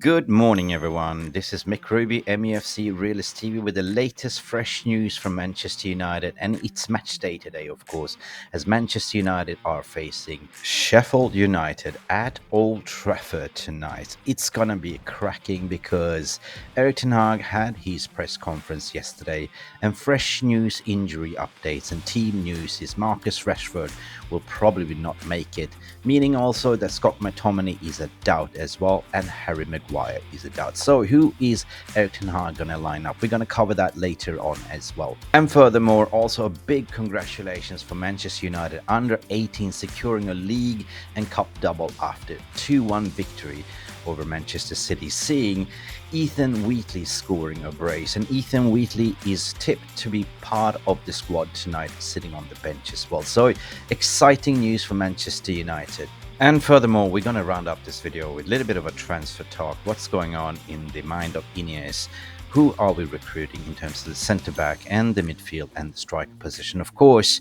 Good morning, everyone. This is Mick Ruby, Mufc Realist TV, with the latest fresh news from Manchester United, and it's match day today, of course, as Manchester United are facing Sheffield United at Old Trafford tonight. It's gonna be cracking because Erik ten Hag had his press conference yesterday, and fresh news, injury updates, and team news is Marcus Rashford will probably not make it, meaning also that Scott McTominay is a doubt as well, and Harry Maguire is a doubt. So who is Erik ten Hag going to line up? We're going to cover that later on as well. And furthermore, also a big congratulations for Manchester United under 18 securing a league and cup double after 2-1 victory over Manchester City, seeing Ethan Wheatley scoring a brace. And Ethan Wheatley is tipped to be part of the squad tonight, sitting on the bench as well. So exciting news for Manchester United. And furthermore, we're going to round up this video with a little bit of a transfer talk. What's going on in the mind of Ineos? Who are we recruiting in terms of the centre-back and the midfield and the striker position? Of course,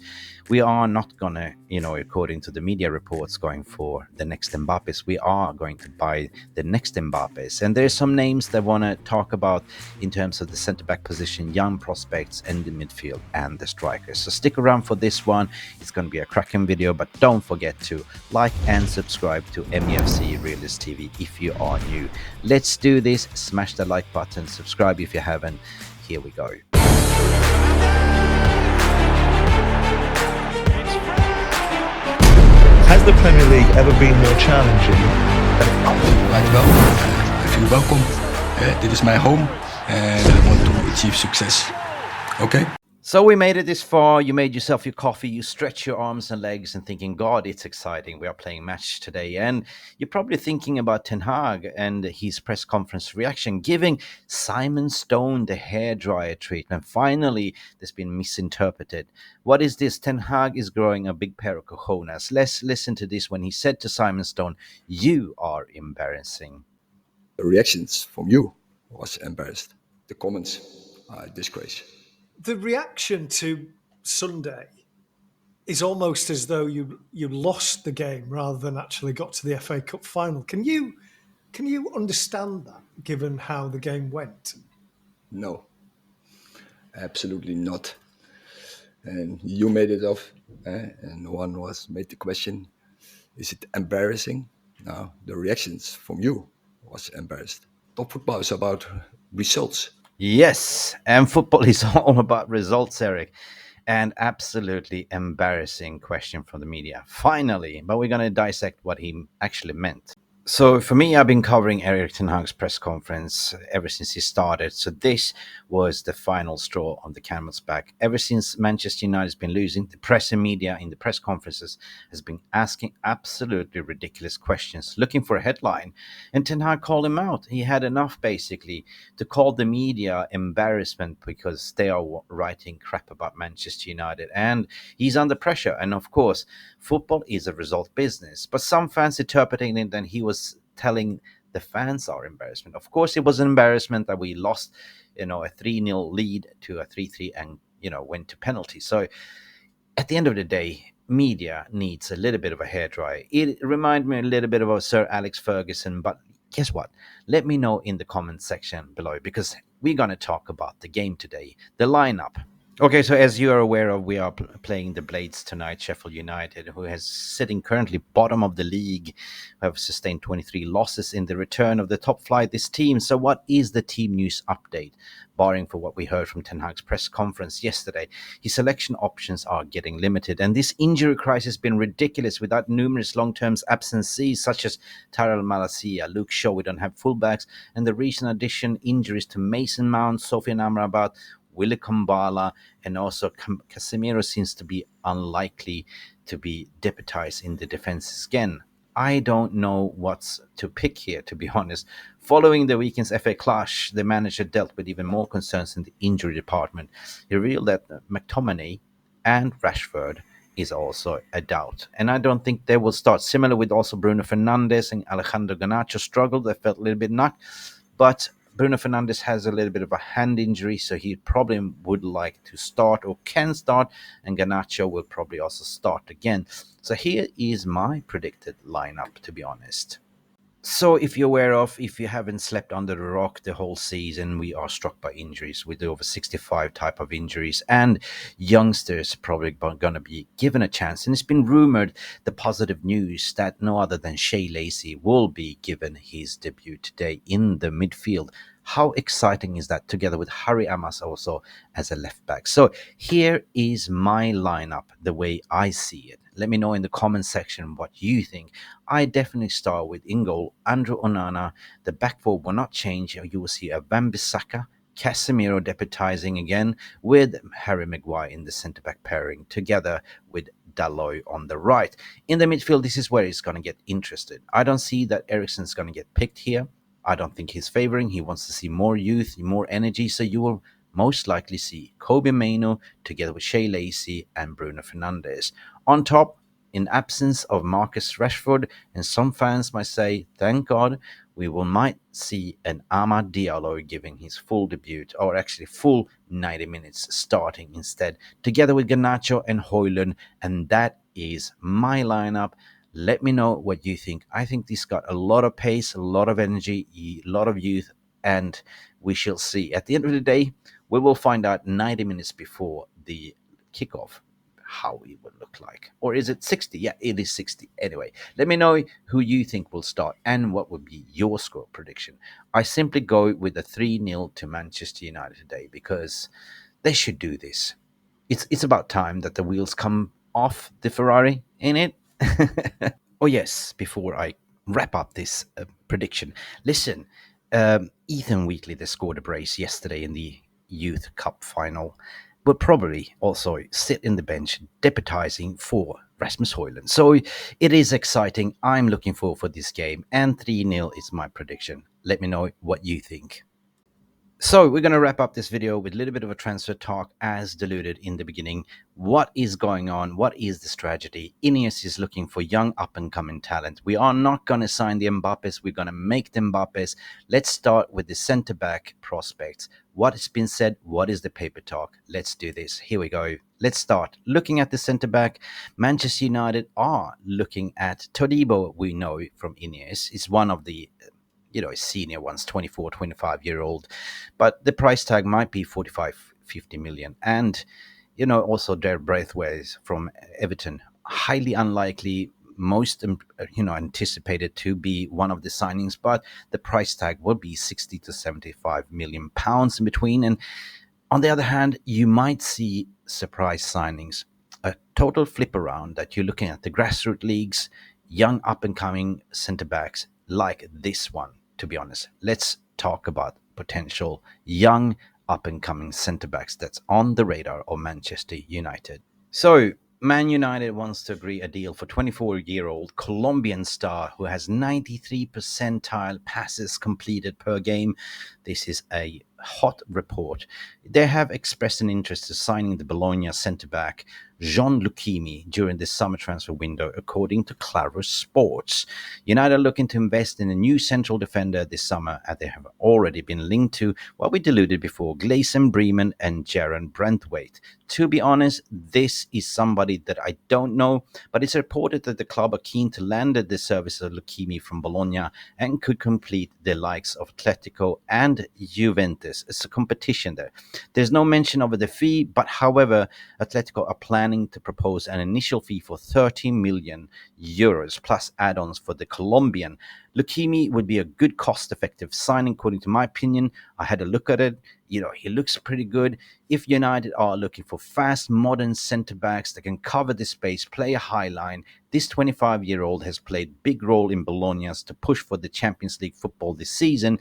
we are not going to, according to the media reports, going for the next Mbappes. We are going to buy the next Mbappes. And there's some names that want to talk about in terms of the centre-back position, young prospects, and the midfield and the strikers. So stick around for this one. It's going to be a cracking video, but don't forget to like and subscribe to Mufc Realist TV if you are new. Let's do this. Smash the like button, subscribe if you haven't. Here we go. Has the Premier League ever been more challenging? Right, well, I feel welcome. Dit is my home and I want to achieve success. Okay? So we made it this far. You made yourself your coffee, you stretch your arms and legs and thinking, God, it's exciting. We are playing match today. And you're probably thinking about Ten Hag and his press conference reaction, giving Simon Stone the hairdryer treatment. Finally, that's been misinterpreted. What is this? Ten Hag is growing a big pair of cojones. Let's listen to this when he said to Simon Stone, "You are embarrassing." The reactions from you was embarrassed. The comments are a disgrace. The reaction to Sunday is almost as though you lost the game rather than actually got to the FA Cup final. Can you understand that, given how the game went? No, absolutely not. And you made it off, and one was made the question: is it embarrassing? No, the reactions from you was embarrassed. Top football is about results. Yes, and football is all about results, Eric. And absolutely embarrassing question from the media. Finally, but we're going to dissect what he actually meant. So for me, I've been covering Erik ten Hag's press conference ever since he started. So this was the final straw on the camel's back. Ever since Manchester United has been losing, the press and media in the press conferences has been asking absolutely ridiculous questions, looking for a headline. And Ten Hag called him out. He had enough, basically, to call the media embarrassment because they are writing crap about Manchester United. And he's under pressure. And of course, football is a result business. But some fans interpreting it that he was telling the fans are embarrassment. Of course, it was an embarrassment that we lost, a 3-0 lead to a 3-3 and, went to penalty. So at the end of the day, media needs a little bit of a hairdryer. It reminded me a little bit of Sir Alex Ferguson, but guess what? Let me know in the comment section below, because we're going to talk about the game today, the lineup. Okay, so as you are aware of, we are playing the Blades tonight, Sheffield United, who is sitting currently bottom of the league, who have sustained 23 losses in the return of the top flight, this team. So what is the team news update? Barring for what we heard from Ten Hag's press conference yesterday, his selection options are getting limited. And this injury crisis has been ridiculous without numerous long-term absences, such as Tyrell Malacia, Luke Shaw, we don't have fullbacks, and the recent addition injuries to Mason Mount, Sofian Amrabat, Willy Kumbala, and also Casemiro seems to be unlikely to be deputized in the defense again. I don't know what's to pick here, to be honest. Following the weekend's FA clash, the manager dealt with even more concerns in the injury department. He revealed that McTominay and Rashford is also a doubt. And I don't think they will start. Similar with also Bruno Fernandes and Alejandro Garnacho struggled. They felt a little bit knocked. But Bruno Fernandes has a little bit of a hand injury, so he probably would like to start or can start, and Garnacho will probably also start again. So here is my predicted lineup, to be honest. So, if you're aware of, if you haven't slept under the rock the whole season, we are struck by injuries with over 65 type of injuries, and youngsters probably going to be given a chance. And it's been rumored the positive news that no other than Shea Lacy will be given his debut today in the midfield. How exciting is that? Together with Harry Amas also as a left back. So here is my lineup, the way I see it. Let me know in the comment section what you think. I definitely start with in goal, Andrew Onana. The back four will not change. You will see a Wan-Bissaka, Casemiro deputizing again with Harry Maguire in the centre back pairing together with Dalot on the right. In the midfield, this is where he's going to get interested. I don't see that Eriksen's going to get picked here. I don't think he's favoring. He wants to see more youth, more energy. So you will most likely see Kobe Maino together with Shea Lacy and Bruno Fernandes. On top, in absence of Marcus Rashford, and some fans might say, thank God, we will might see an Amad Diallo giving his full debut, or actually full 90 minutes starting instead, together with Garnacho and Højlund, and that is my lineup. Let me know what you think. I think this got a lot of pace, a lot of energy, a lot of youth, and we shall see. At the end of the day, we will find out 90 minutes before the kickoff how it would look like. Or is it 60? Yeah, it is 60. Anyway, let me know who you think will start and what would be your score prediction. I simply go with a 3-0 to Manchester United today because they should do this. It's about time that the wheels come off the Ferrari, in it. Oh, yes, before I wrap up this prediction, listen, Ethan Wheatley, they scored a brace yesterday in the Youth Cup final, will probably also sit in the bench deputizing for Rasmus Højlund. So it is exciting. I'm looking forward for this game, and 3-0 is my prediction. Let me know what you think. So we're going to wrap up this video with a little bit of a transfer talk as deluded in the beginning. What is going on? What is the strategy? Ineos is looking for young up-and-coming talent. We are not going to sign the Mbappes. We're going to make the Mbappes. Let's start with the centre-back prospects. What has been said? What is the paper talk? Let's do this. Here we go. Let's start. Looking at the centre-back, Manchester United are looking at Todibo, we know from Ineos. Is one of the senior ones, 24, 25-year-old. But the price tag might be 45, 50 million. And, also Jared Braithwaite from Everton, highly unlikely, most, anticipated to be one of the signings, but the price tag will be 60 to 75 million pounds in between. And on the other hand, you might see surprise signings, a total flip around that you're looking at the grassroots leagues, young up and coming centre backs like this one. To be honest, let's talk about potential young up and coming centre backs that's on the radar of Manchester United. So, Man United wants to agree a deal for 24-year-old Colombian star who has 93 percentile passes completed per game. This is a hot report. They have expressed an interest in signing the Bologna centre-back Jhon Lucumi during the summer transfer window, according to Claro Sports. United are looking to invest in a new central defender this summer, as they have already been linked to what we deluded before, Gleison Bremen and Jaron Brentwaite. To be honest, this is somebody that I don't know, but it's reported that the club are keen to land the service of Lucumi from Bologna and could complete the likes of Atletico and Juventus. It's a competition there. There's no mention of the fee, but however, Atletico are planning to propose an initial fee for 30 million euros plus add-ons for the Colombian. Lucumi would be a good cost-effective signing, according to my opinion. I had a look at it. He looks pretty good. If United are looking for fast, modern centre-backs that can cover the space, play a high line, this 25-year-old has played big role in Bologna's to push for the Champions League football this season.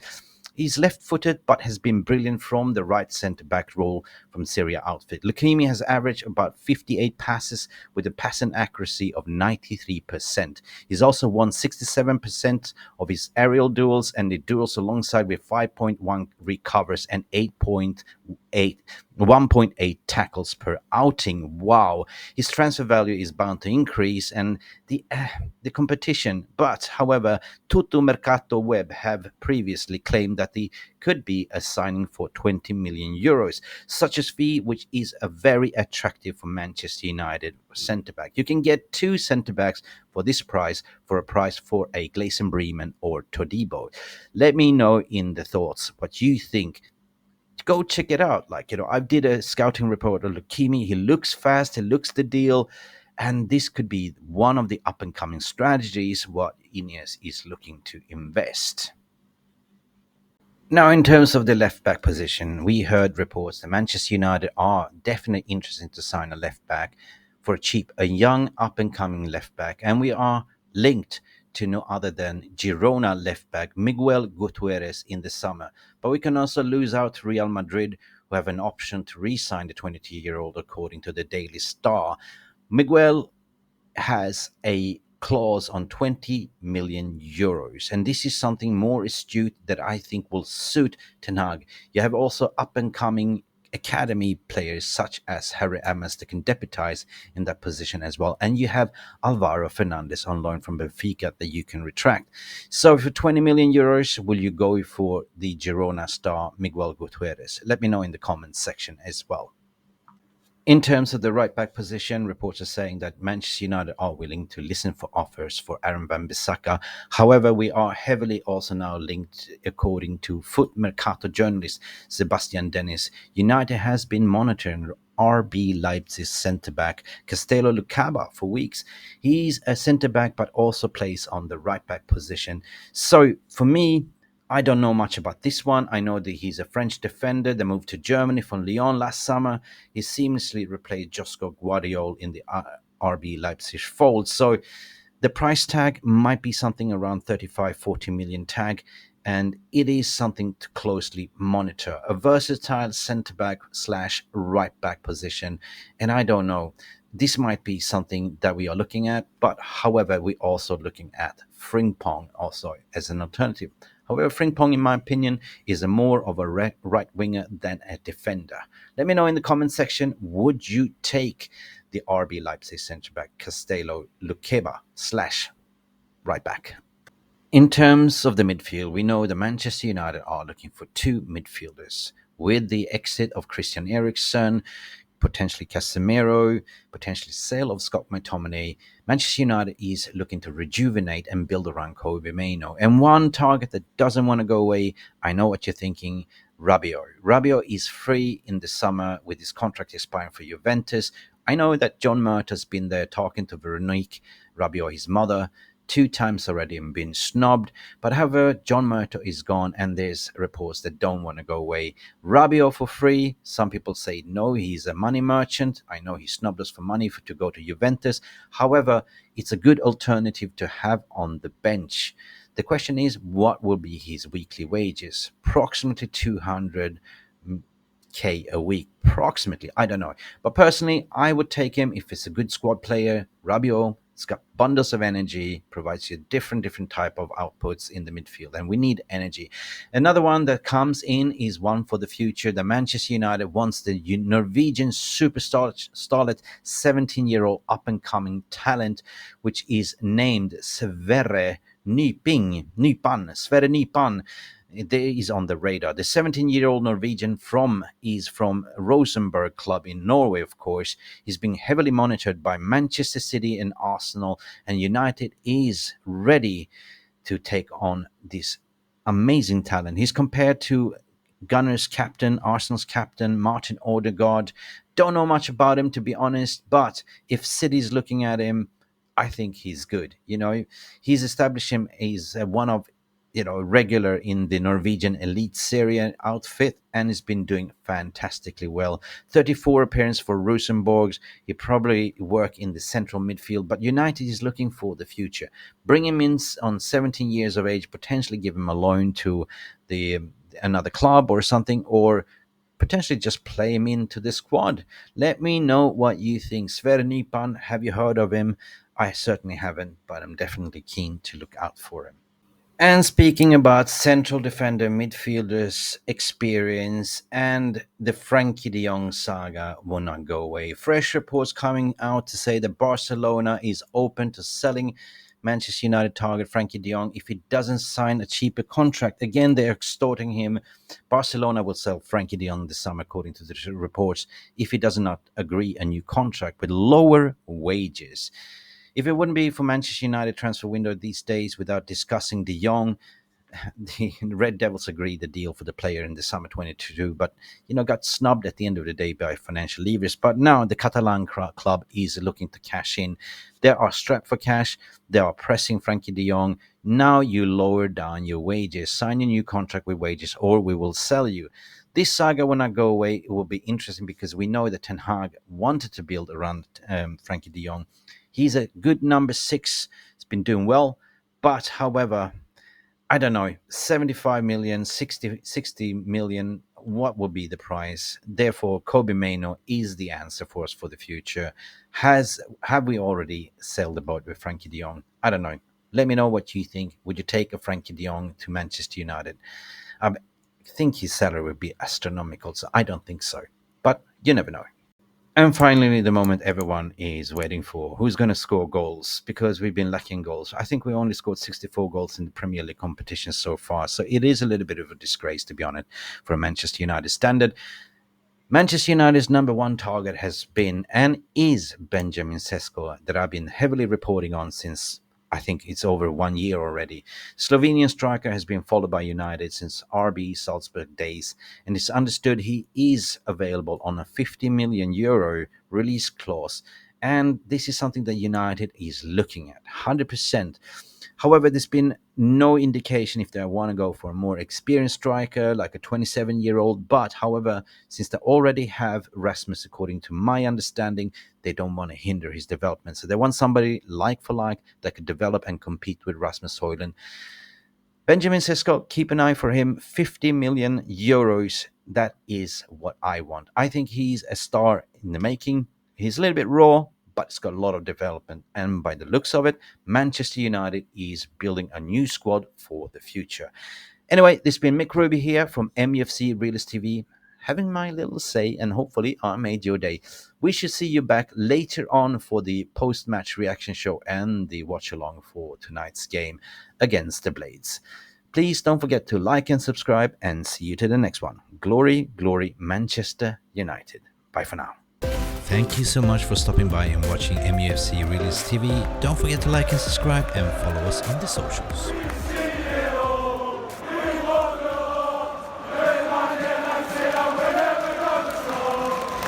He's left-footed, but has been brilliant from the right centre-back role from Syria outfit. Lucumi has averaged about 58 passes with a passing accuracy of 93%. He's also won 67% of his aerial duels and the duels alongside with 5.1 recovers and 1.8 tackles per outing. Wow. His transfer value is bound to increase and the competition. But, however, Tutto Mercato Web have previously claimed that the could be a signing for 20 million euros, such as fee, which is a very attractive for Manchester United centre back. You can get two centre backs for this price for a price for a Gleison Bremen or Todibo. Let me know in the thoughts what you think. Go check it out. I did a scouting report on Lucumi. He looks fast, he looks the deal, and this could be one of the up and coming strategies what Ineos is looking to invest. Now, in terms of the left back position, we heard reports that Manchester United are definitely interested to sign a left back for cheap, a young up and coming left back, and we are linked to no other than Girona left back Miguel Gutierrez in the summer. But we can also lose out to Real Madrid, who have an option to re sign the 22-year-old, according to the Daily Star. Miguel has a clause on 20 million euros, and this is something more astute that I think will suit Ten Hag. You have also up and coming academy players such as Harry Amos that can deputize in that position as well, and you have Alvaro Fernandez on loan from Benfica that you can retract. So for 20 million euros, will you go for the Girona star Miguel Gutierrez? Let me know in the comments section as well. In terms of the right back position, reports are saying that Manchester United are willing to listen for offers for Aaron Wan-Bissaka. However, we are heavily also now linked, according to Foot Mercato journalist Sebastian Dennis. United has been monitoring RB Leipzig centre-back Castello Lukeba for weeks. He's a centre-back but also plays on the right back position. So for me, I don't know much about this one. I know that he's a French defender that moved to Germany from Lyon last summer. He seamlessly replaced Josko Guardiola in the RB Leipzig fold. So the price tag might be something around 35-40 million tag, and it is something to closely monitor. A versatile centre-back slash right-back position, and I don't know. This might be something that we are looking at, but however, we're also looking at Frimpong also as an alternative. However, Frimpong, in my opinion, is a more of a right winger than a defender. Let me know in the comment section, would you take the RB Leipzig centre-back Castello Lukeba slash right back? In terms of the midfield, we know the Manchester United are looking for two midfielders. With the exit of Christian Eriksen, potentially Casemiro, potentially sale of Scott McTominay, Manchester United is looking to rejuvenate and build around Kobe Mainoo. And one target that doesn't want to go away, I know what you're thinking, Rabiot. Rabiot is free in the summer with his contract expiring for Juventus. I know that Jhon Murtaugh's been there talking to Veronique Rabiot, his mother, 2 times already and been snubbed. But however, Jhon Murtaugh is gone and there's reports that don't want to go away. Rabiot for free. Some people say no, he's a money merchant. I know he snubbed us for money to go to Juventus. However, it's a good alternative to have on the bench. The question is, what will be his weekly wages? Approximately 200k a week, approximately. I don't know. But personally, I would take him if it's a good squad player. Rabiot, it's got bundles of energy, provides you different type of outputs in the midfield, and we need energy. Another one that comes in is one for the future. The Manchester United wants the Norwegian superstar starlet, 17-year-old up-and-coming talent, which is named Sverre Nypan. Sverre Nypan is on the radar. The 17-year-old Norwegian is from Rosenborg club in Norway, of course. He's being heavily monitored by Manchester City and Arsenal, and United is ready to take on this amazing talent. He's compared to Gunners captain, Arsenal's captain, Martin Odegaard. Don't know much about him, to be honest, but if City's looking at him, I think he's good. He's established him as one of regular in the Norwegian elite Serie outfit and has been doing fantastically well. 34 appearance for Rosenborg. He probably work in the central midfield, but United is looking for the future. Bring him in on 17 years of age, potentially give him a loan to another club or something, or potentially just play him into the squad. Let me know what you think. Sverre Nypan, have you heard of him? I certainly haven't, but I'm definitely keen to look out for him. And speaking about central defender midfielders experience, and the Frenkie Dejong saga will not go away. Fresh reports coming out to say that Barcelona is open to selling Manchester United target Frenkie Dejong if he doesn't sign a cheaper contract. Again, they're extorting him. Barcelona will sell Frenkie Dejong this summer, according to the reports, if he does not agree a new contract with lower wages. If it wouldn't be for Manchester United transfer window these days without discussing De Jong, the Red Devils agreed the deal for the player in the summer 22, but got snubbed at the end of the day by financial levers. But now the Catalan club is looking to cash in. They are strapped for cash. They are pressing Frenkie De Jong. Now you lower down your wages, sign a new contract with wages, or we will sell you. This saga will not go away. It will be interesting because we know that Ten Hag wanted to build around Frenkie De Jong. He's a good number 6. He's been doing well, but however, I don't know, 75 million, 60 million, what would be the price? Therefore, Kobe Maino is the answer for us for the future. Have we already sailed the boat with Frenkie de Jong? I don't know. Let me know what you think. Would you take a Frenkie de Jong to Manchester United? I think his salary would be astronomical, so I don't think so. But you never know. And finally, the moment everyone is waiting for, who's going to score goals, because we've been lacking goals. I think we only scored 64 goals in the Premier League competition so far. So it is a little bit of a disgrace, to be honest, for a Manchester United standard. Manchester United's number one target has been and is Benjamin Sesko, that I've been heavily reporting on since I think it's over 1 year already. Slovenian striker has been followed by United since RB Salzburg days, and it's understood he is available on a 50 million euro release clause. And this is something that United is looking at 100%. However, there's been no indication if they want to go for a more experienced striker, like a 27-year-old. But, however, since they already have Rasmus, according to my understanding, they don't want to hinder his development. So they want somebody like for like that could develop and compete with Rasmus Højlund. Benjamin Sesko, keep an eye for him. 50 million euros. That is what I want. I think he's a star in the making. He's a little bit raw, but it's got a lot of development. And by the looks of it, Manchester United is building a new squad for the future. Anyway, this has been Mick Ruby here from Mufc Realist TV, having my little say, and hopefully I made your day. We should see you back later on for the post-match reaction show and the watch-along for tonight's game against the Blades. Please don't forget to like and subscribe, and see you to the next one. Glory, glory, Manchester United. Bye for now. Thank you so much for stopping by and watching MUFC Realist TV. Don't forget to like and subscribe and follow us on the socials.